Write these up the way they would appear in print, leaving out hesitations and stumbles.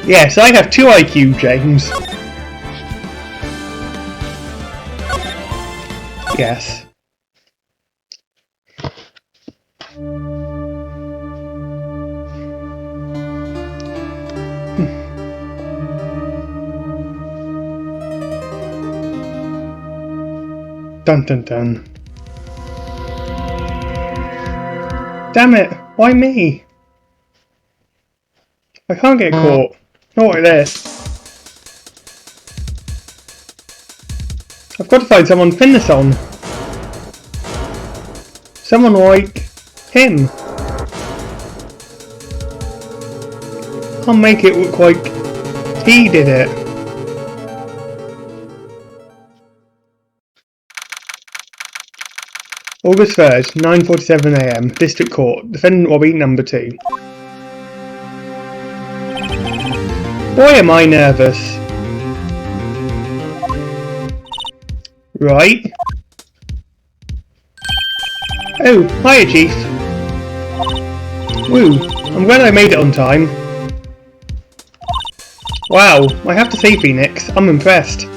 Yes, I have 2 IQ, James. Yes. Dun dun dun. Damn it! Why me? I can't get caught. Not like this. I've got to find someone to pin this on. Someone like him. I'll make it look like he did it. August 3rd, 9:47 AM, District Court, Defendant Robbie, number 2. Boy, am I nervous. Right. Oh, hiya, Chief. Woo, I'm glad I made it on time. Wow, I have to say, Phoenix, I'm impressed.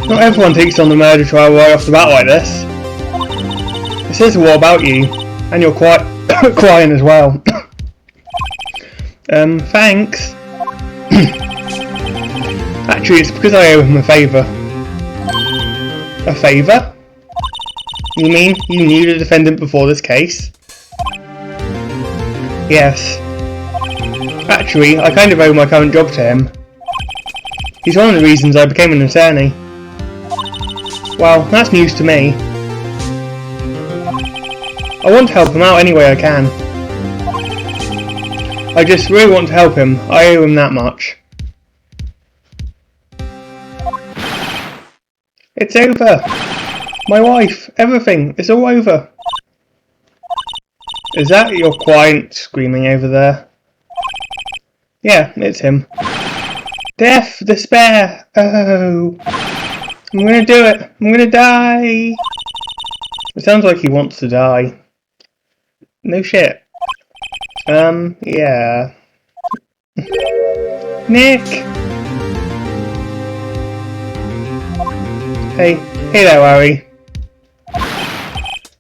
Not everyone takes on the murder trial right off the bat like this. It says a lot about you, and you're quite crying as well. Thanks. Actually, it's because I owe him a favour. A favour? You mean you knew the defendant before this case? Yes. Actually, I kind of owe my current job to him. He's one of the reasons I became an attorney. Well, that's news to me. I want to help him out any way I can. I just really want to help him. I owe him that much. It's over. My wife, everything, it's all over. Is that your client screaming over there? Yeah, it's him. Death, despair, oh. I'm gonna do it. I'm gonna die. It sounds like he wants to die. No shit. Yeah. Nick! Hey there, Harry.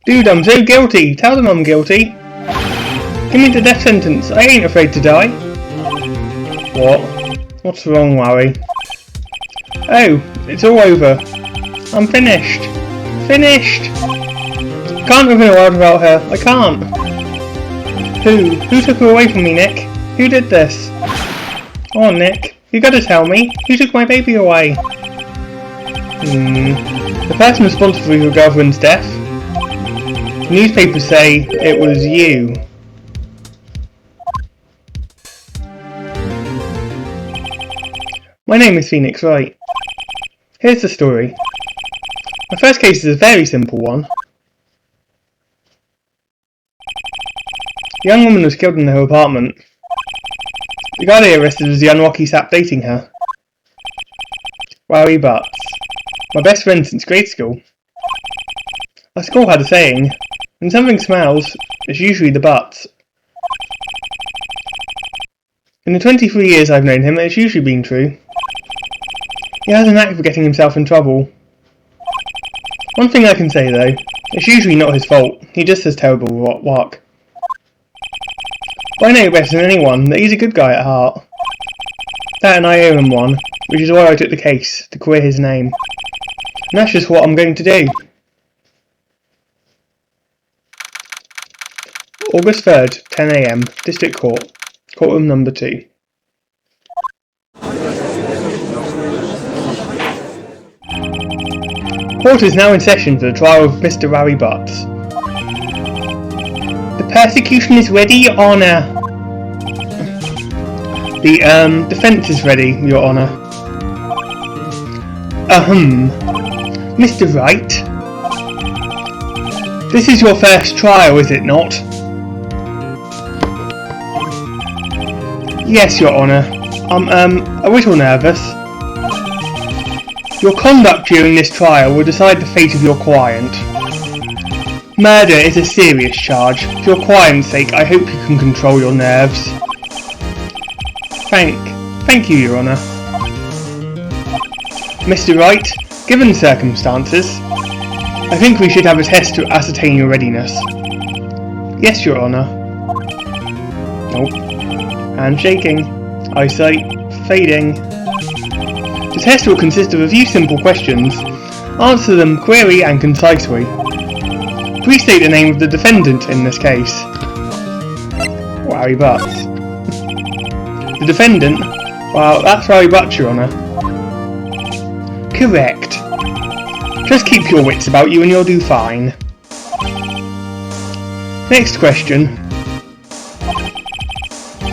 Dude, I'm so guilty. Tell them I'm guilty. Give me the death sentence. I ain't afraid to die. What? What's wrong, Larry? Oh, it's all over. I'm finished. Finished! Can't live in a world without her. I can't. Who took her away from me, Nick? Who did this? Oh, Nick, you gotta tell me. Who took my baby away? The person responsible for your girlfriend's death? The newspapers say it was you. My name is Phoenix Wright. Here's the story. My first case is a very simple one. A young woman was killed in her apartment. The guy they arrested was the unlucky sap dating her. Larry Butts. My best friend since grade school. Our school had a saying, when something smells, it's usually the butts. In the 23 years I've known him, it's usually been true. He has a knack for getting himself in trouble. One thing I can say though, it's usually not his fault, he just has terrible luck. But I know better than anyone that he's a good guy at heart. That and I owe him one, which is why I took the case, to clear his name. And that's just what I'm going to do. August 3rd, 10 AM, District Court, Courtroom number 2. Court is now in session for the trial of Mr. Larry Butts. The prosecution is ready, Your Honour. The defence is ready, Your Honour. Mr. Wright. This is your first trial, is it not? Yes, Your Honour. I'm a little nervous. Your conduct during this trial will decide the fate of your client. Murder is a serious charge. For your client's sake, I hope you can control your nerves. Thank you, Your Honour. Mr. Wright, given circumstances, I think we should have a test to ascertain your readiness. Yes, Your Honour. Nope. Hand shaking. Eyesight fading. The test will consist of a few simple questions. Answer them clearly and concisely. Please state the name of the defendant in this case. Larry Butts. The defendant? Well, that's Larry Butts, Your Honour. Correct. Just keep your wits about you and you'll do fine. Next question.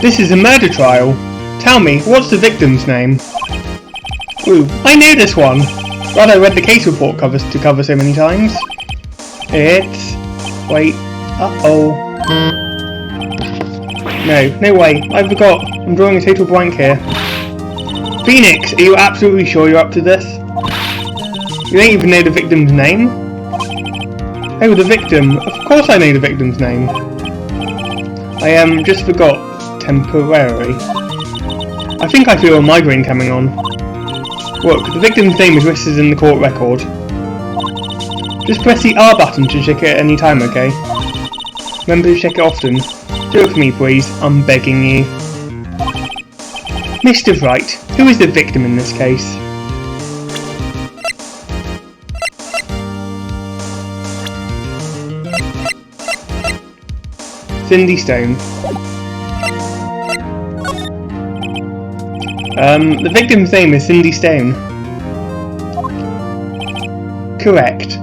This is a murder trial. Tell me, what's the victim's name? Ooh, I know this one. Glad I read the case report to cover so many times. It's... Wait. Uh-oh. No way. I forgot. I'm drawing a total blank here. Phoenix, are you absolutely sure you're up to this? You don't even know the victim's name? Oh, the victim. Of course I know the victim's name. I just forgot. Temporarily. I think I feel a migraine coming on. Look, the victim's name is listed in the court record. Just press the R button to check it at any time, okay? Remember to check it often. Do it for me, please. I'm begging you. Mr. Wright, who is the victim in this case? Cindy Stone. The victim's name is Cindy Stone. Correct.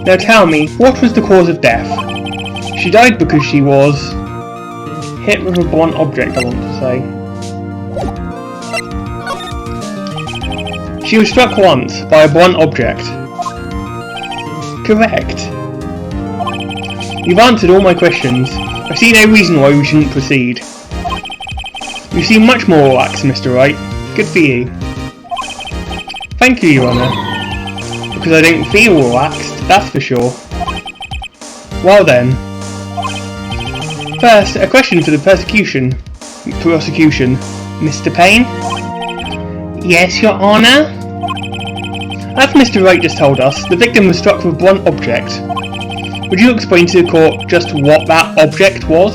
Now tell me, what was the cause of death? She died because she was... hit with a blunt object, I want to say. She was struck once by a blunt object. Correct. You've answered all my questions. I see no reason why we shouldn't proceed. You seem much more relaxed, Mr. Wright. Good for you. Thank you, Your Honour. Because I don't feel relaxed, that's for sure. Well then. First, a question for the prosecution. Mr. Payne? Yes, Your Honour? As Mr. Wright just told us, the victim was struck with a blunt object. Would you explain to the court just what that object was?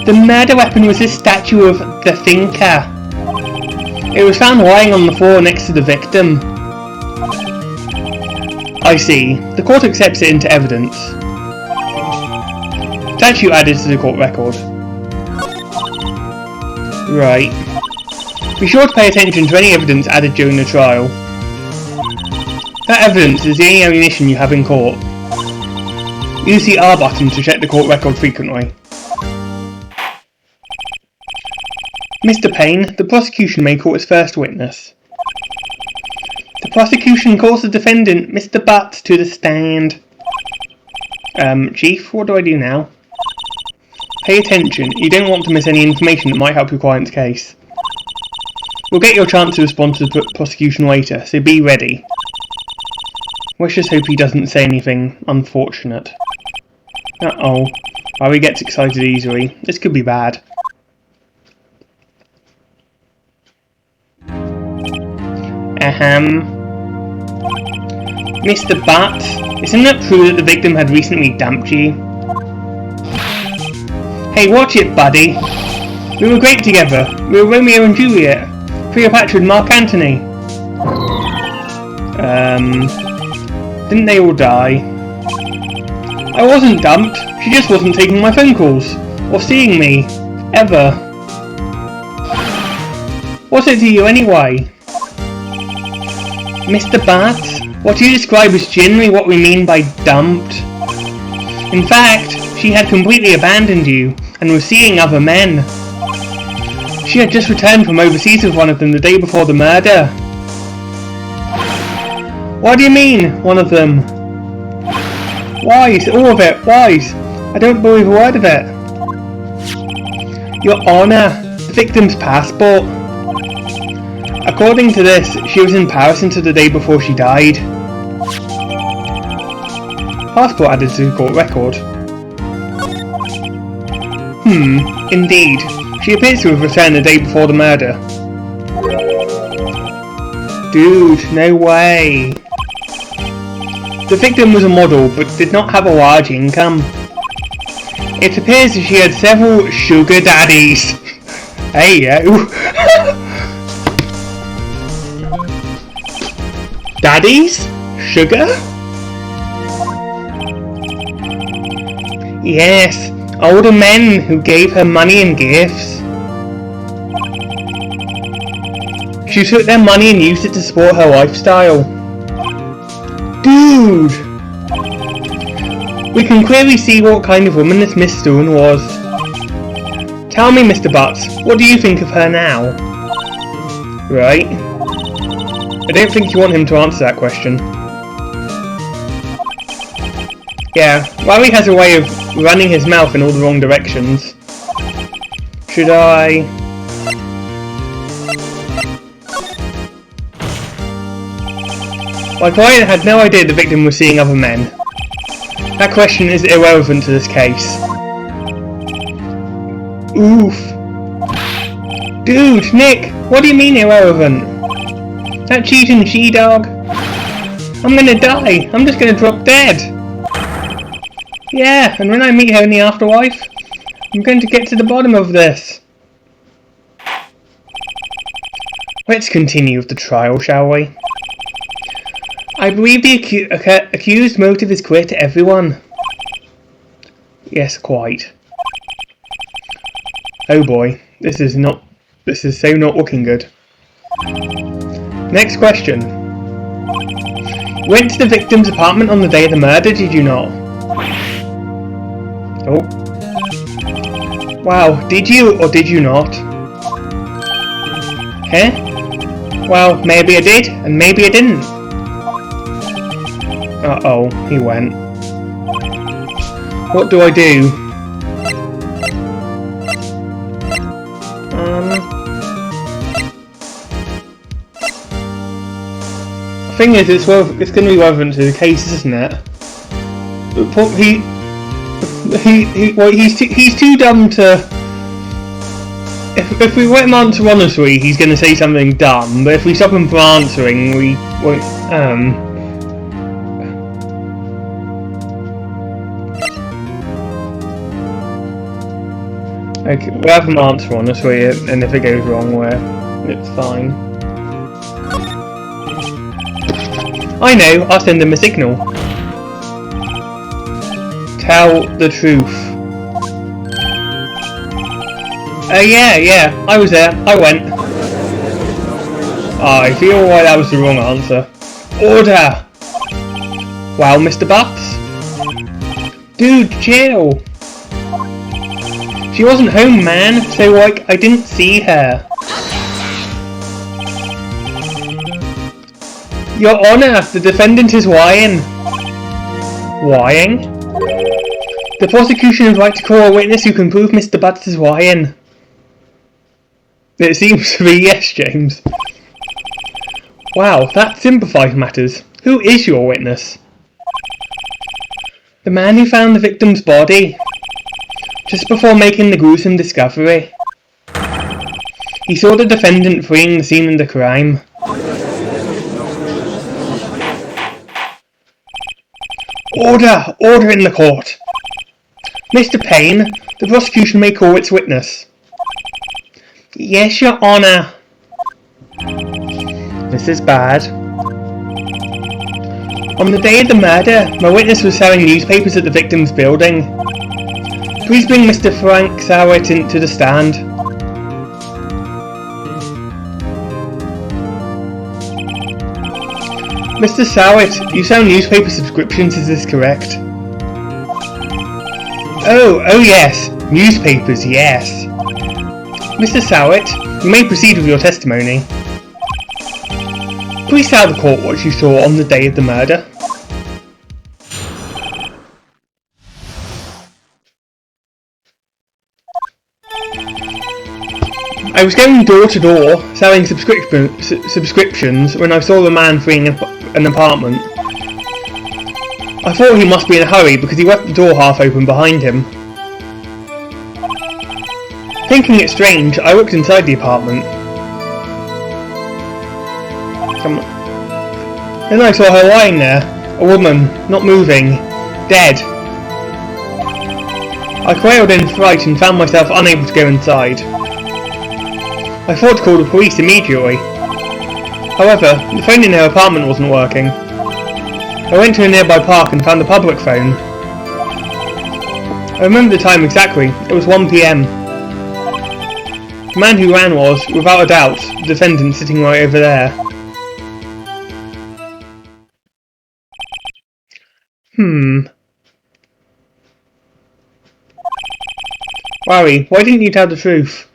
The murder weapon was a statue of the Thinker. It was found lying on the floor next to the victim. I see. The court accepts it into evidence. Statue added to the court record. Right. Be sure to pay attention to any evidence added during the trial. That evidence is the only ammunition you have in court. Use the R button to check the court record frequently. Mr. Payne, the prosecution may call its first witness. The prosecution calls the defendant, Mr. Butts, to the stand. Chief, what do I do now? Pay attention, you don't want to miss any information that might help your client's case. We'll get your chance to respond to the prosecution later, so be ready. Let's just hope he doesn't say anything unfortunate. Uh-oh. Larry gets excited easily. This could be bad. Mr. Butts, isn't it true that the victim had recently dumped you? Hey, watch it, buddy. We were great together. We were Romeo and Juliet. Cleopatra and Mark Antony. Didn't they all die? I wasn't dumped. She just wasn't taking my phone calls. Or seeing me. Ever. What's it to you anyway? Mr. Butts, what you describe is generally what we mean by dumped. In fact, she had completely abandoned you and was seeing other men. She had just returned from overseas with one of them the day before the murder. What do you mean, one of them? Lies, all of it, lies. I don't believe a word of it. Your Honour, the victim's passport. According to this, she was in Paris until the day before she died. Passport added to the court record. Indeed. She appears to have returned the day before the murder. Dude, no way. The victim was a model, but did not have a large income. It appears that she had several sugar daddies. Hey yo. Daddies? Sugar? Yes, older men who gave her money and gifts. She took their money and used it to support her lifestyle. Dude! We can clearly see what kind of woman this Miss Stone was. Tell me, Mr. Butts, what do you think of her now? Right? I don't think you want him to answer that question. Yeah, Larry has a way of running his mouth in all the wrong directions. Should I... Like, Ryan had no idea the victim was seeing other men. That question is irrelevant to this case. Oof. Dude, Nick, what do you mean irrelevant? That cheating she-dog? I'm gonna die. I'm just gonna drop dead. Yeah, and when I meet her in the afterlife, I'm going to get to the bottom of this. Let's continue with the trial, shall we? I believe the accused motive is clear to everyone. Yes, quite. Oh boy, this is so not looking good. Next question. You went to the victim's apartment on the day of the murder, did you not? Oh. Wow, did you or did you not? Huh? Well, maybe I did, and maybe I didn't. Uh-oh, he went. What do I do? The thing is, it's going to be relevant to the case, isn't it? He's too dumb to... If we let him answer honestly, he's going to say something dumb, but if we stop him from answering, we won't... Okay, we'll have him answer honestly, and if it goes wrong, it's fine. I know, I'll send him a signal. Tell the truth. Yeah, I was there, I went. I feel like that was the wrong answer. Order! Well, Mr. Butts? Dude, chill! She wasn't home, man, so like, I didn't see her. Your Honour, the defendant is lying. Lying? The prosecution would like to call a witness who can prove Mr. Butts is lying. It seems to be yes, James. Wow, that simplifies matters. Who is your witness? The man who found the victim's body. Just before making the gruesome discovery. He saw the defendant fleeing the scene of the crime. Order! Order in the court! Mr. Payne, the prosecution may call its witness. Yes, Your Honour. This is bad. On the day of the murder, my witness was selling newspapers at the victim's building. Please bring Mr. Frank Sowett into the stand. Mr. Sowett, you sell newspaper subscriptions, is this correct? Oh yes, newspapers, yes. Mr. Sowett, you may proceed with your testimony. Please tell the court what you saw on the day of the murder. I was going door to door, selling subscriptions when I saw the man fleeing an apartment. I thought he must be in a hurry because he left the door half open behind him. Thinking it strange, I looked inside the apartment. Then I saw her lying there, a woman, not moving, dead. I quailed in fright and found myself unable to go inside. I thought to call the police immediately. However, the phone in her apartment wasn't working. I went to a nearby park and found a public phone. I remember the time exactly, it was 1 PM. The man who ran was, without a doubt, the defendant sitting right over there. Larry, why didn't you tell the truth?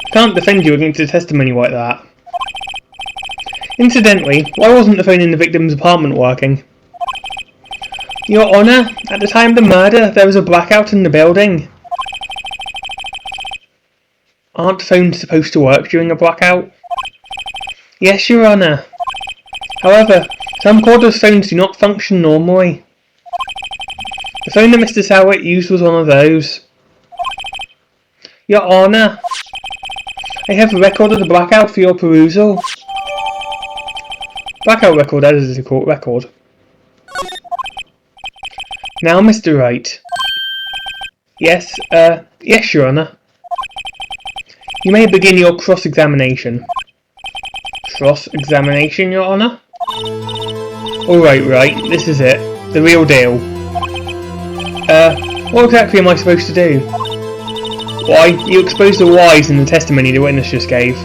I can't defend you against a testimony like that. Incidentally, why wasn't the phone in the victim's apartment working? Your Honour, at the time of the murder, there was a blackout in the building. Aren't phones supposed to work during a blackout? Yes, Your Honour. However, some cordless phones do not function normally. The phone that Mr. Sowett used was one of those. Your Honour, I have a record of the blackout for your perusal. Blackout record as a court record. Now, Mr. Wright. Yes, yes, Your Honour. You may begin your cross-examination. Cross-examination, Your Honour? Alright, Wright, this is it. The real deal. What exactly am I supposed to do? Why, you exposed the lies in the testimony the witness just gave.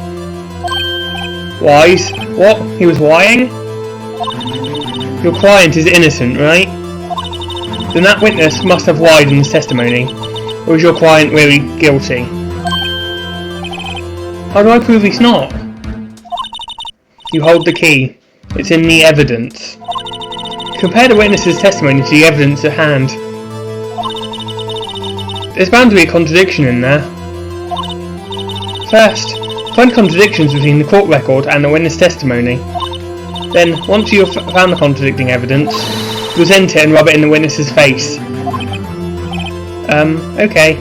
Lies? What? He was lying? Your client is innocent, right? Then that witness must have lied in his testimony. Or is your client really guilty? How do I prove he's not? You hold the key. It's in the evidence. Compare the witness's testimony to the evidence at hand. There's bound to be a contradiction in there. First, find contradictions between the court record and the witness testimony. Then, once you have found the contradicting evidence, present it and rub it in the witness's face. Okay.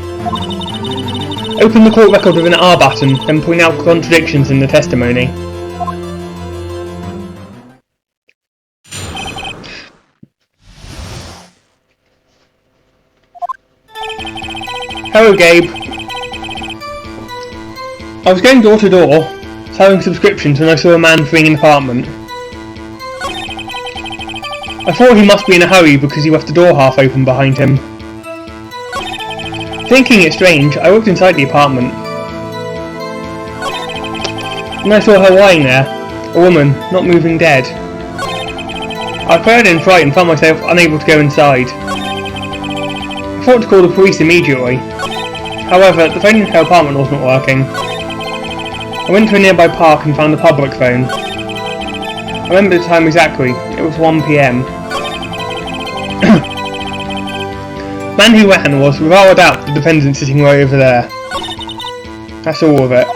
Open the court record with an R button, then point out contradictions in the testimony. Hello, Gabe. I was going door to door, selling subscriptions when I saw a man fleeing an apartment. I thought he must be in a hurry because he left the door half open behind him. Thinking it strange, I walked inside the apartment. And I saw her lying there, a woman, not moving, dead. I quailed in fright and found myself unable to go inside. I thought to call the police immediately. However, the phone in her apartment wasn't working. I went to a nearby park and found a public phone. I remember the time exactly, it was 1 PM. The man who ran was, without a doubt, the defendant sitting right over there. That's all of it.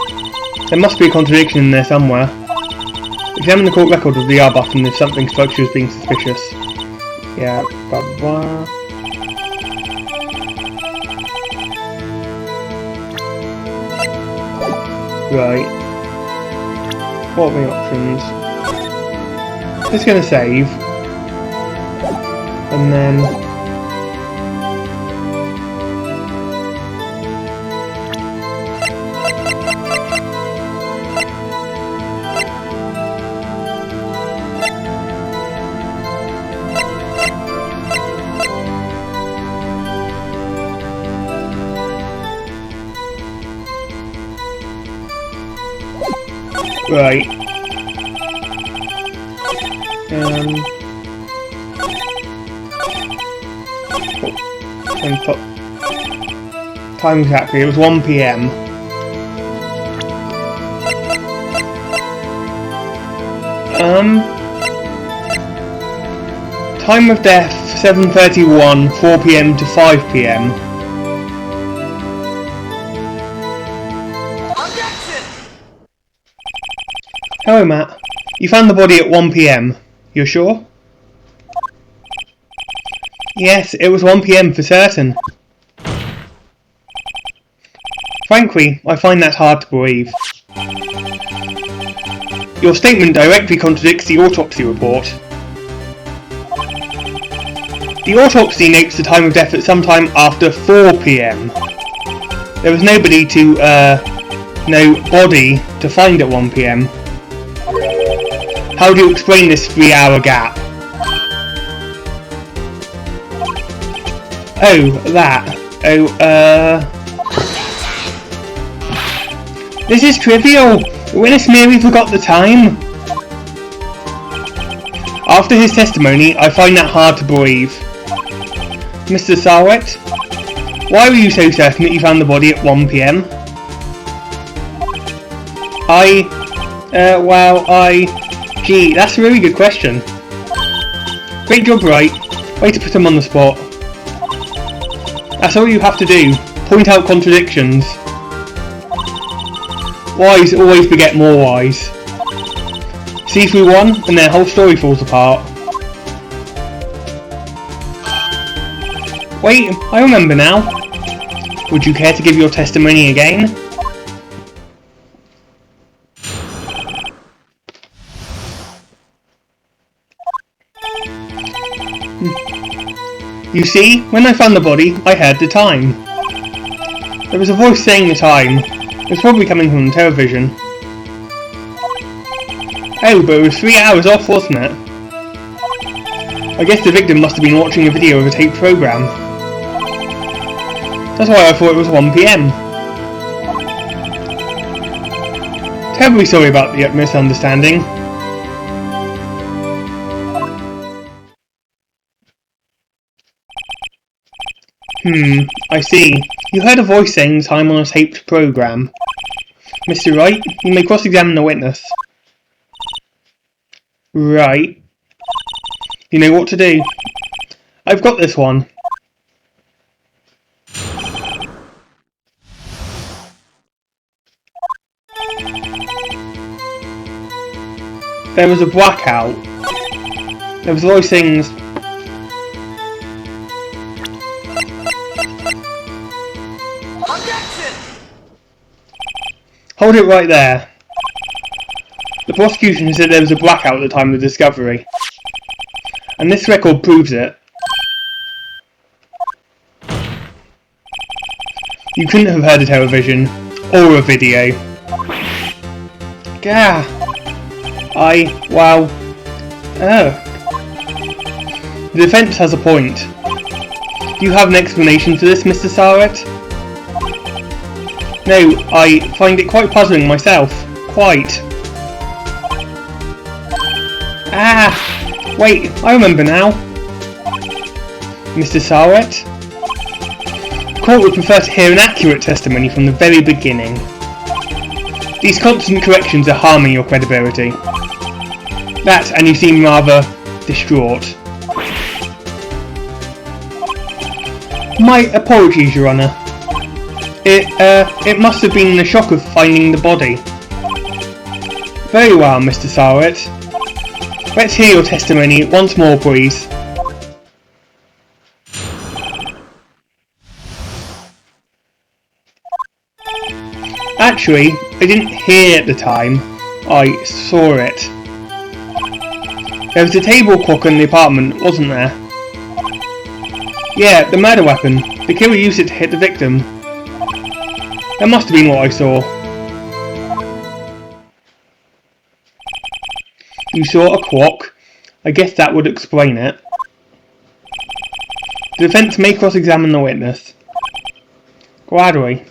There must be a contradiction in there somewhere. Examine the court record with the R button if something strikes you as being suspicious. Yeah, blah blah blah. Right. What are the options? Just gonna save. And then... Right. And put time exactly. It was 1 PM. Time of death 7:31, 4 PM to 5 PM. Hello, Matt. You found the body at 1 PM. You're sure? Yes, it was 1 PM for certain. Frankly, I find that hard to believe. Your statement directly contradicts the autopsy report. The autopsy notes the time of death at sometime after 4 PM. There was nobody no body to find at 1 PM. How do you explain this 3-hour gap? Oh, that. This is trivial! The witness merely forgot the time. After his testimony, I find that hard to believe. Mr. Sarwet, why were you so certain that you found the body at 1 PM? Gee, that's a really good question. Great job, Wright. Way to put him on the spot. That's all you have to do. Point out contradictions. Wise always beget more wise. See through one, and their whole story falls apart. Wait, I remember now. Would you care to give your testimony again? You see, when I found the body, I heard the time. There was a voice saying the time. It was probably coming from the television. Oh, but it was 3 hours off, wasn't it? I guess the victim must have been watching a video of a taped program. That's why I thought it was 1 PM. Terribly sorry about the misunderstanding. I see. You heard a voice saying time on a taped program. Mr. Wright, you may cross-examine the witness. Right. You know what to do. I've got this one. There was a blackout. There was a voice saying... Hold it right there. The prosecution said there was a blackout at the time of the discovery. And this record proves it. You couldn't have heard a television, or a video. Gah! Wow. Oh. The defence has a point. Do you have an explanation for this, Mr. Sarwet? No, I find it quite puzzling myself. Quite. Wait, I remember now. Mr. Sarwet? The court would prefer to hear an accurate testimony from the very beginning. These constant corrections are harming your credibility. That, and you seem rather distraught. My apologies, Your Honour. It must have been the shock of finding the body. Very well, Mr. Sarwet. Let's hear your testimony once more, please. Actually, I didn't hear at the time. I saw it. There was a table clock in the apartment, wasn't there? Yeah, the murder weapon. The killer used it to hit the victim. That must have been what I saw. You saw a clock? I guess that would explain it. The defence may cross-examine the witness. Gladly.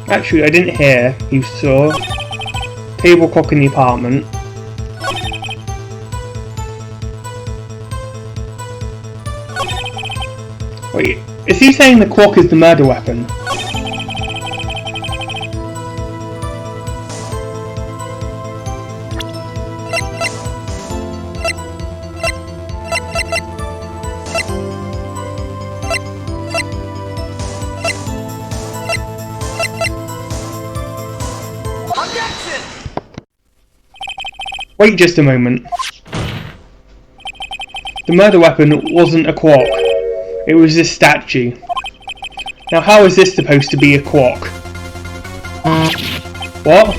Actually, I didn't hear. You saw table clock in the apartment. Wait, is he saying the clock is the murder weapon? Wait just a moment. The murder weapon wasn't a quark. It was this statue. Now how is this supposed to be a quark? What?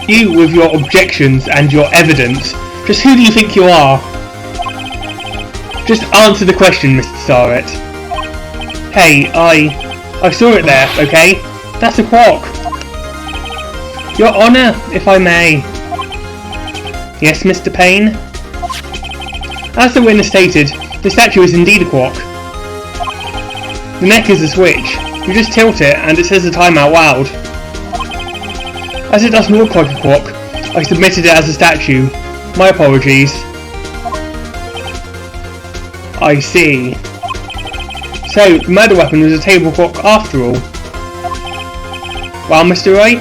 You with your objections and your evidence. Just who do you think you are? Just answer the question, Mr. Starrett. Hey, I saw it there, okay? That's a quark. Your Honour, if I may. Yes, Mr. Payne? As the witness stated, the statue is indeed a quark. The neck is a switch. You just tilt it and it says the time out loud. As it doesn't look like a quark, I submitted it as a statue. My apologies. I see. So, the murder weapon was a table clock after all. Well, Mr. Wright?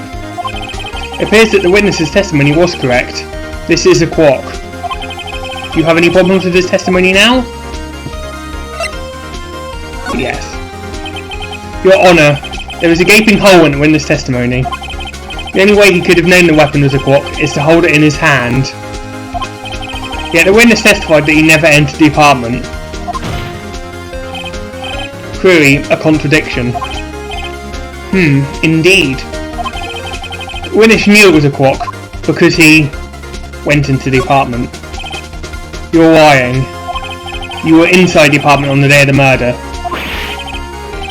It appears that the witness's testimony was correct. This is a quark. Do you have any problems with his testimony now? Yes. Your Honour, there is a gaping hole in the witness' testimony. The only way he could have known the weapon was a quark is to hold it in his hand. Yet the witness testified that he never entered the apartment. Query, a contradiction. Indeed. The witness knew it was a quark because he went into the apartment. You're lying. You were inside the apartment on the day of the murder.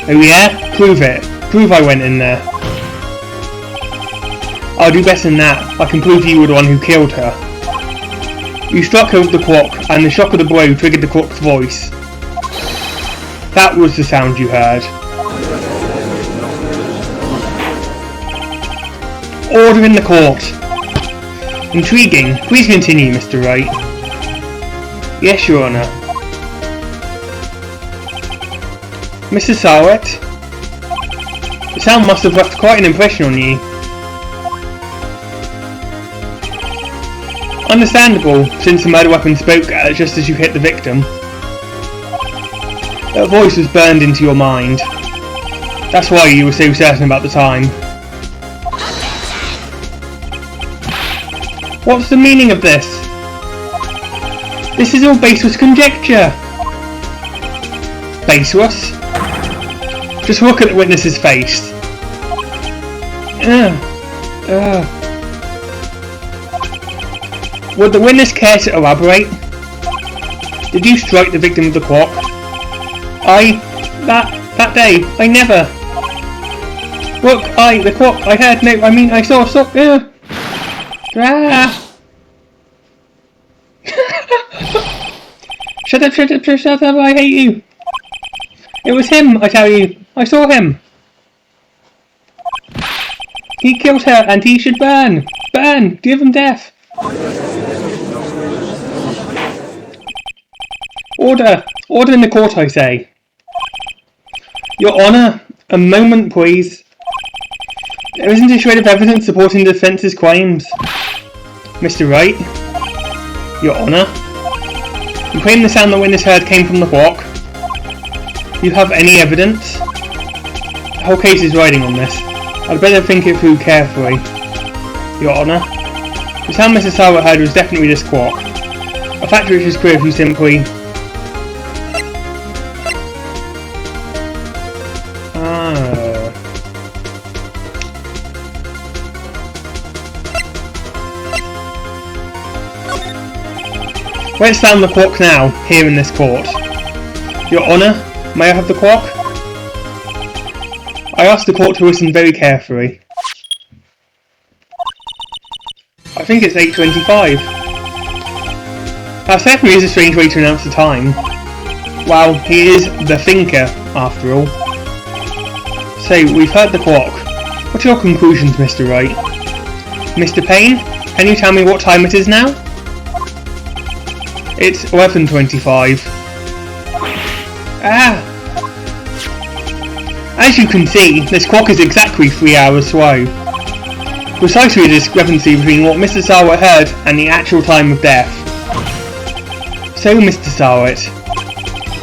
Oh yeah? Prove it. Prove I went in there. I'll do better than that. I can prove you were the one who killed her. You struck her with the quark, and the shock of the blow triggered the quark's voice. That was the sound you heard. Order in the court. Intriguing. Please continue, Mr. Wright. Yes, Your Honour. Mr. Starrett? The sound must have left quite an impression on you. Understandable, since the murder weapon spoke just as you hit the victim. That voice was burned into your mind. That's why you were so certain about the time. What's the meaning of this? This is all baseless conjecture. Baseless? Just look at the witness's face. Would the witness care to elaborate? Did you strike the victim with the quark? That day, I never. Look, the quark, I had no, I mean, I saw, Shut up, I hate you. It was him, I tell you. I saw him. He killed her and he should burn. Burn, give him death. Order in the court, I say. Your Honour, a moment please. There isn't a shred of evidence supporting the defence's claims. Mr. Wright? Your Honour? You claim the sound the witness heard came from the quark. Do you have any evidence? The whole case is riding on this. I'd better think it through carefully. Your Honour? The sound Mr. Starrett heard was definitely this quark. A fact which is clear if you simply... Let's sound the quark now, here in this court. Your Honour, may I have the quark? I ask the court to listen very carefully. I think it's 8:25. That certainly is a strange way to announce the time. Well, he is the thinker, after all. So, we've heard the quark. What are your conclusions, Mr. Wright? Mr. Payne, can you tell me what time it is now? It's 11:25. As you can see, this clock is exactly 3 hours slow. Precisely a discrepancy between what Mr. Starrett heard and the actual time of death. So, Mr. Starrett,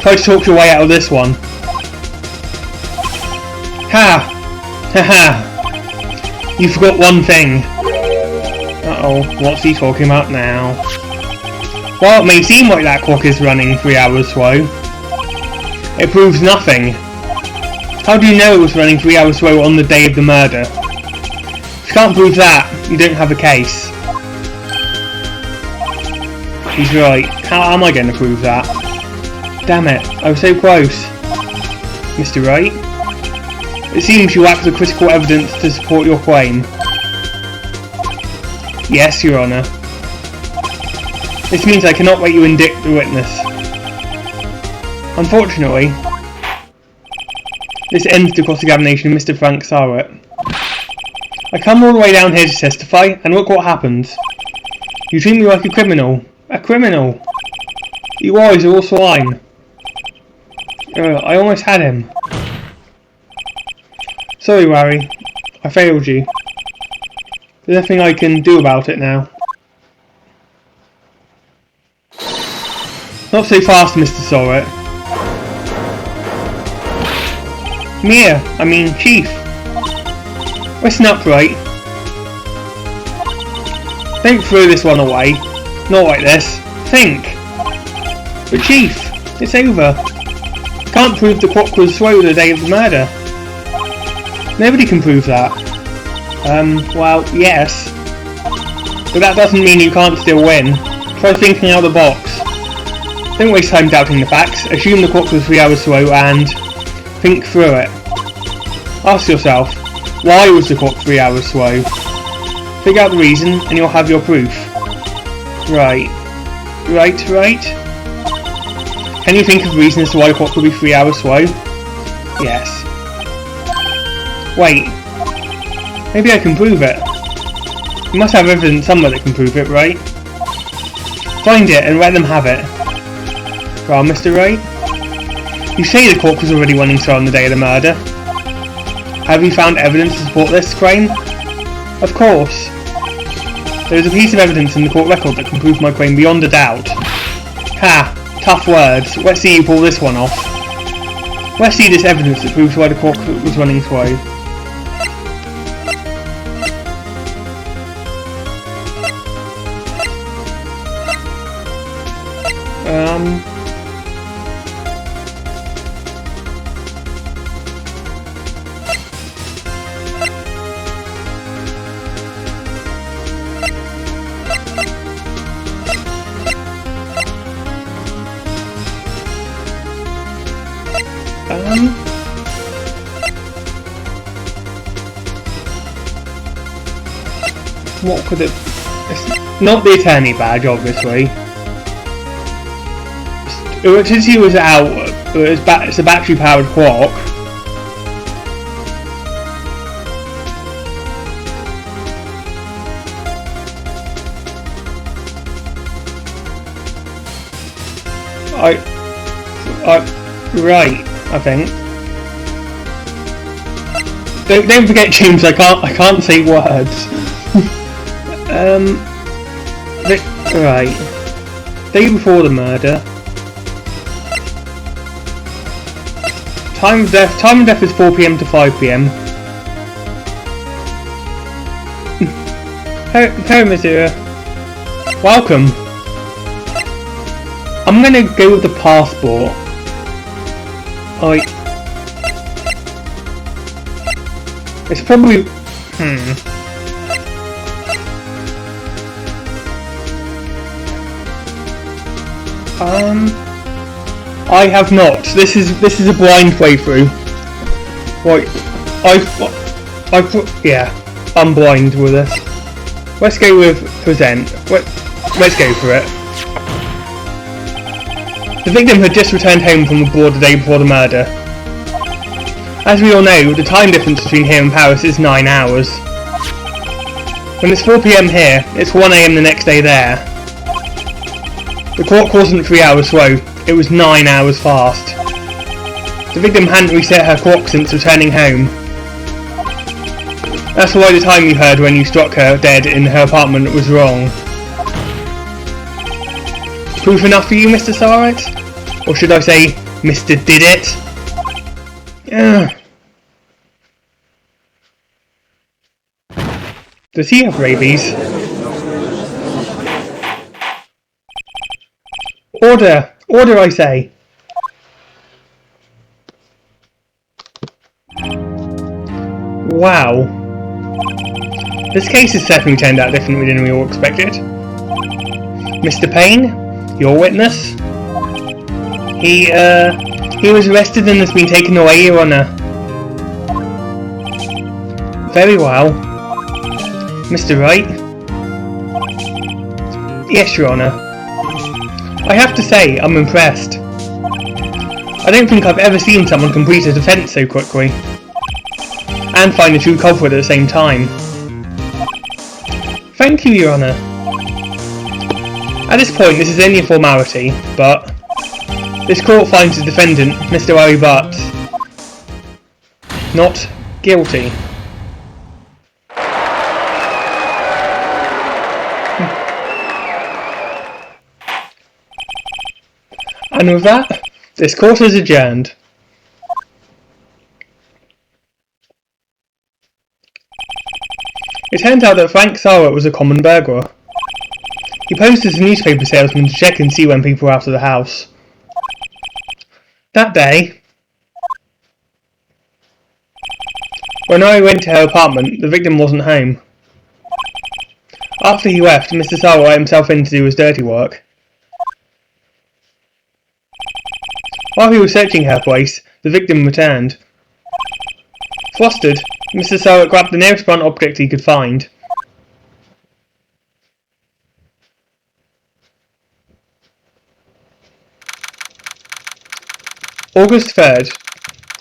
try to talk your way out of this one. Ha! Ha! You forgot one thing. Uh-oh, what's he talking about now? While it may seem like that clock is running 3 hours slow, it proves nothing. How do you know it was running 3 hours slow on the day of the murder? If you can't prove that, you don't have a case. He's right. How am I going to prove that? Damn it, I was so close. Mr. Wright? It seems you lack the critical evidence to support your claim. Yes, Your Honour. This means I cannot let you indict the witness. Unfortunately, this ends the cross-examination of Mr. Frank Sarrett. I come all the way down here to testify, and look what happens. You treat me like a criminal. A criminal! You guys are all swine. I almost had him. Sorry, Larry. I failed you. There's nothing I can do about it now. Not so fast, Mr. Sarrett. Chief. Listen up, Wright. Don't throw this one away. Not like this. Think. But Chief, it's over. I can't prove the clock was slow the day of the murder. Nobody can prove that. Well, yes. But that doesn't mean you can't still win. Try thinking out of the box. Don't waste time doubting the facts. Assume the clock was 3 hours slow and think through it. Ask yourself, why was the clock 3 hours slow? Figure out the reason and you'll have your proof. Right. Can you think of reasons as to why the clock would be 3 hours slow? Yes. Wait. Maybe I can prove it. You must have evidence somewhere that can prove it, right? Find it and let them have it. Well, Mr. Wright? You say the clock was already running slow on the day of the murder. Have you found evidence to support this claim? Of course. There is a piece of evidence in the court record that can prove my claim beyond a doubt. Ha! Tough words. Let's see you pull this one off. Let's see this evidence that proves why the clock was running slow. What could it... It's not the attorney badge, obviously. Electricity was out, but it's a battery-powered clock. Right, I think. Don't forget, James. I can't say words. Right. Day before the murder. Time of death is 4 PM to 5 PM. Hello, Monsieur. Welcome. I'm gonna go with the passport. It's probably... I have not. This is a blind playthrough. Right, yeah, I'm blind with this. Let's go with present. Let's go for it. The victim had just returned home from abroad the day before the murder. As we all know, the time difference between here and Paris is 9 hours. When it's 4 PM here, it's 1 AM the next day there. The clock wasn't 3 hours slow, it was 9 hours fast. The victim hadn't reset her clock since returning home. That's why the time you heard when you struck her dead in her apartment was wrong. Proof enough for you, Mr. Sarrett? Or should I say, Mr. Did It? Does he have rabies? Order! Order, I say! Wow. This case has certainly turned out differently than we all expected. Mr. Payne, your witness? He was arrested and has been taken away, Your Honour. Very well. Mr. Wright? Yes, Your Honour. I have to say, I'm impressed. I don't think I've ever seen someone complete a defence so quickly. And find the true culprit at the same time. Thank you, Your Honour. At this point, this is only a formality, but this court finds the defendant, Mr. Harry Butt, not guilty. And with that, this court is adjourned. It turns out that Frank Sarwat was a common burglar. He posed as a newspaper salesman to check and see when people were out of the house. That day, when I went to her apartment, the victim wasn't home. After he left, Mr. Sarwat let himself in to do his dirty work. While he was searching her place, the victim returned. Flustered, Mr. Sarwat grabbed the nearest blunt object he could find. August 3rd,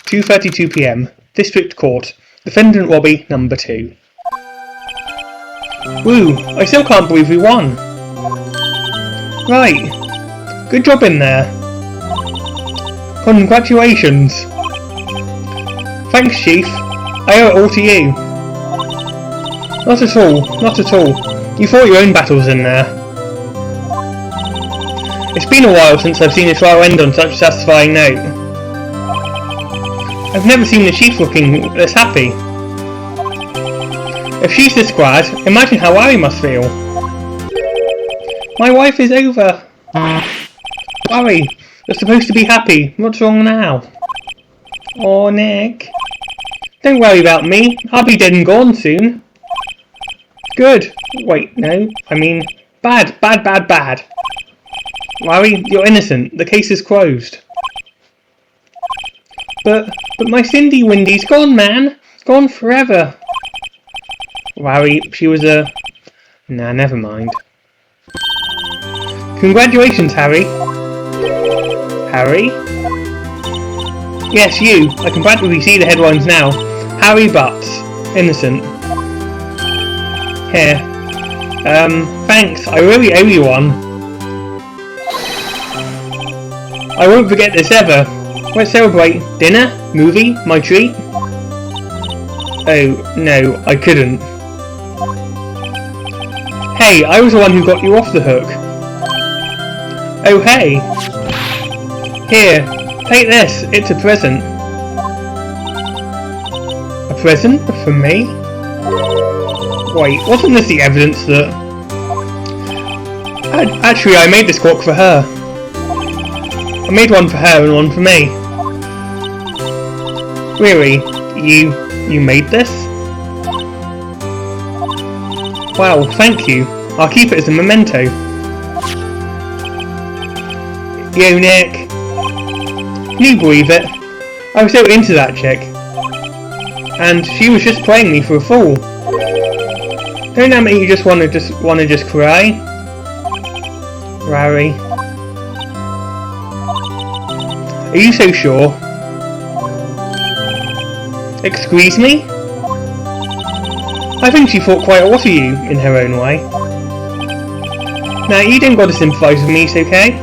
2:32 PM, District Court, Defendant Robbie, Number 2. Woo, I still can't believe we won. Right, good job in there. Congratulations. Thanks, Chief. I owe it all to you. Not at all, not at all. You fought your own battles in there. It's been a while since I've seen a trial end on such a satisfying note. I've never seen the Chief looking this happy. If she's this glad, imagine how I must feel. My wife is over. Worry, you're supposed to be happy. What's wrong now? Oh, Nick. Don't worry about me. I'll be dead and gone soon. Good. Wait, no. I mean, bad. Larry, you're innocent. The case is closed. But my Cindy Windy's gone, man. Gone forever. Larry, she was a... Nah, never mind. Congratulations, Harry. Harry? Yes, you. I can practically see the headlines now. Harry Butts. Innocent. Here. Thanks. I really owe you one. I won't forget this ever. Let's celebrate. Dinner? Movie? My treat? Oh, no, I couldn't. Hey, I was the one who got you off the hook. Oh, hey. Here, take this. It's a present. A present? For me? Wait, wasn't this the evidence that... Actually, I made this clock for her. I made one for her and one for me. Really? You made this? Wow, thank you. I'll keep it as a memento. Yo, Nick. Can you believe it? I was so into that chick. And she was just playing me for a fool. Don't that make you just wanna cry? Larry. Are you so sure? Excuse me? I think she thought quite a lot of you, in her own way. Now, you don't gotta sympathise with me, it's okay?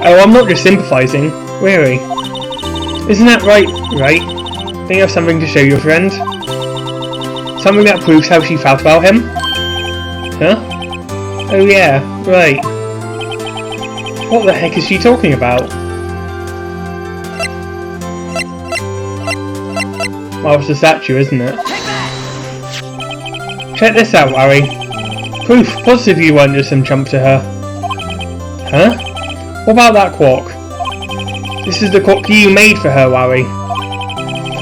Oh, I'm not just sympathising, really. Isn't that right? Don't you have something to show your friend? Something that proves how she felt about him? Huh? Oh yeah, right. What the heck is she talking about? Well, it's a statue, isn't it? Check this out, Larry. Proof positive you weren't just some chump to her. Huh? What about that clock? This is the clock you made for her, Larry.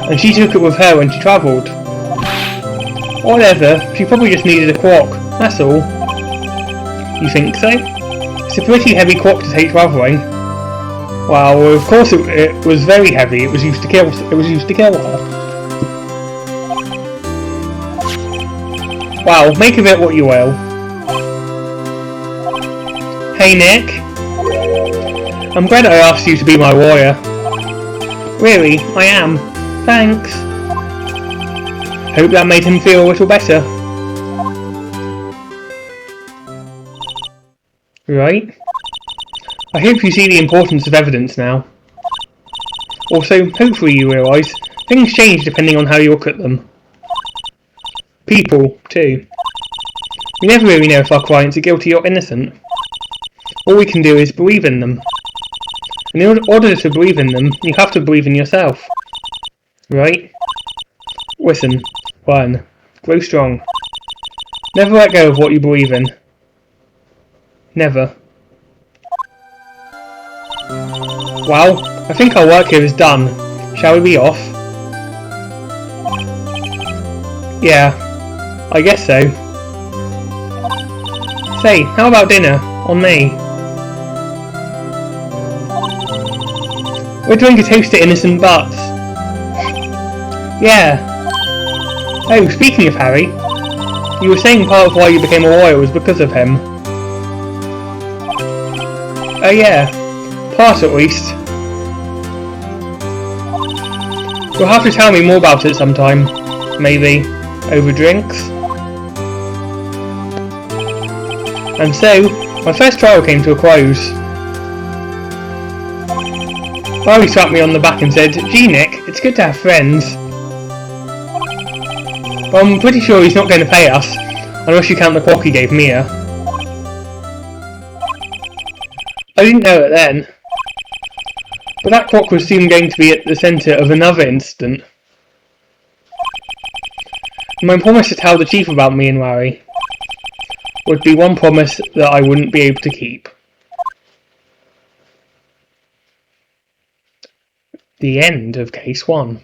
And she took it with her when she travelled. Whatever, she probably just needed a clock, that's all. You think so? It's a pretty heavy clock to take travelling. Well, of course it was very heavy. It was used to kill her. Wow, make of it what you will. Hey Nick. I'm glad I asked you to be my lawyer. Really, I am. Thanks. Hope that made him feel a little better. Right? I hope you see the importance of evidence now. Also, hopefully you realise, things change depending on how you look at them. People, too. We never really know if our clients are guilty or innocent. All we can do is believe in them. And in order to believe in them, you have to believe in yourself. Right? Listen, learn, grow strong. Never let go of what you believe in. Never. Well, I think our work here is done. Shall we be off? Yeah, I guess so. Say, how about dinner? On me. We're doing a toast to innocent butts. Yeah. Oh, speaking of Harry, you were saying part of why you became a lawyer was because of him. Oh yeah, part at least. You'll have to tell me more about it sometime. Maybe over drinks. And so, my first trial came to a close. Larry slapped me on the back and said, "Gee Nick, it's good to have friends." But I'm pretty sure he's not going to pay us, unless you count the clock he gave Mia. I didn't know it then. But that clock was soon going to be at the centre of another incident. My promise to tell the chief about me and Larry would be one promise that I wouldn't be able to keep. The end of Case 1.